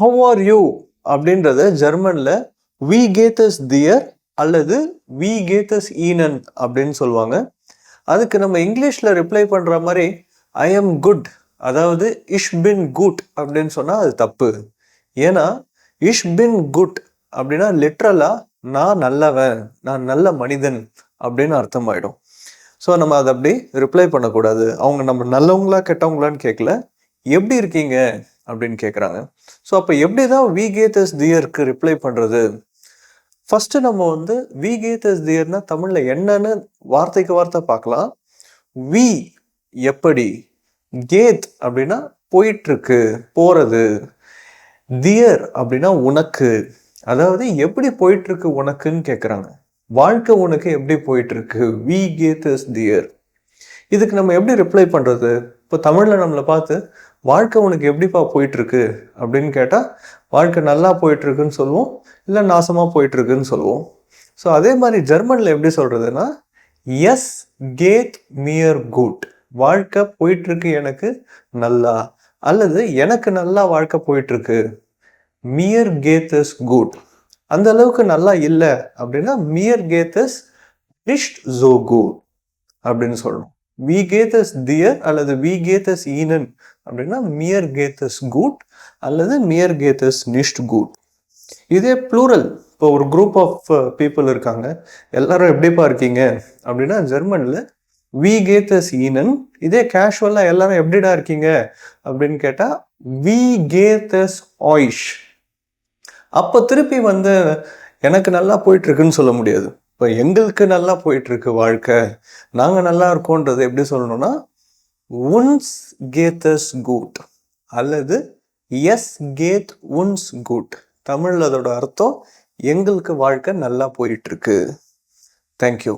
How are you அப்படின்றத ஜெர்மன்ல we கேத்தஸ் their அல்லது வி கேத்தஸ் ஈனன் அப்படின்னு சொல்லுவாங்க. அதுக்கு நம்ம இங்கிலீஷ்ல ரிப்ளை பண்ற மாதிரி ஐ எம் குட், அதாவது இஷ் பின் குட் அப்படின்னு சொன்னா அது தப்பு. ஏன்னா இஷ் பின் குட் அப்படின்னா லிட்ரலா நான் நல்லவன், நான் நல்ல மனிதன் அப்படின்னு அர்த்தமாயிடும். ஸோ நம்ம அதை அப்படி ரிப்ளை பண்ணக்கூடாது. அவங்க நம்ம நல்லவங்களா கெட்டவங்களான்னு கேட்கல, எப்படி இருக்கீங்க அப்படின்னு கேட்குறாங்க. ஸோ அப்போ எப்படி தான் வி கேத்தஸ் தியருக்கு ரிப்ளை பண்ணுறது? ஃபர்ஸ்ட் நம்ம வி கேத்தஸ் தியர்னா தமிழ்ல என்னன்னு வார்த்தைக்கு வார்த்தை பார்க்கலாம். வி எப்படி, கேத் அப்படின்னா போயிட்டு இருக்கு, போறது, தியர் அப்படின்னா உனக்கு, அதாவது எப்படி போயிட்டு இருக்கு உனக்குன்னு கேட்குறாங்க. வாழ்க்கை உனக்கு எப்படி போயிட்டு இருக்கு? வி கேத்தஸ் தியர். இதுக்கு நம்ம எப்படி ரிப்ளை பண்றது? இப்போ தமிழ்ல நம்மளை பார்த்து வாழ்க்கை உனக்கு எப்படிப்பா போயிட்டு இருக்கு அப்படின்னு கேட்டா வாழ்க்கை நல்லா போயிட்டு இருக்குன்னு சொல்லுவோம், இல்லை நாசமா போயிட்டு இருக்குன்னு சொல்லுவோம். ஸோ அதே மாதிரி ஜெர்மன்ல எப்படி சொல்றதுன்னா எஸ் கேத் மியர் குட், வாழ்க்கை போயிட்டு இருக்கு எனக்கு நல்லா, அல்லது எனக்கு நல்லா வாழ்க்கை போயிட்டு இருக்கு. மியர் கேத்தஸ் குட், அந்த அளவுக்கு நல்லா இல்லை அப்படின்னா மியர் கேத்தஸ் நிஷ்ட் சோ குட் அப்படின்னு சொல்லணும். வி கேத்தஸ் தியர் அல்லது வி கேத்தஸ் ஈனன் அப்படின்னா மியர் கேத்தஸ் குட் அல்லது மியர் கேத்தஸ் நிஷ்ட் குட். இதே ப்ளூரல், இப்போ ஒரு குரூப் ஆஃப் பீப்புள் இருக்காங்க, எல்லாரும் எப்படிப்பா இருக்கீங்க அப்படின்னா ஜெர்மன்ல வி கேத்தஸ் ஈனன். இதே கேஷுவலா எல்லாரும் எப்படிடா இருக்கீங்க அப்படின்னு கேட்டா வி கேத்தஸ் ஆயிஷ். அப்போ திருப்பி எனக்கு நல்லா போயிட்டு இருக்குன்னு சொல்ல முடியாது. இப்போ எங்களுக்கு நல்லா போயிட்டு இருக்கு வாழ்க்கை, நாங்க நல்லா இருக்கோன்றது எப்படி சொல்லணும்னா உன்ஸ் கேத்தஸ் குட் அல்லது எஸ் கேத் உன்ஸ் குட். தமிழ்ல அதோட அர்த்தம் எங்களுக்கு வாழ்க்கை நல்லா போயிட்டு இருக்கு. தேங்க்யூ.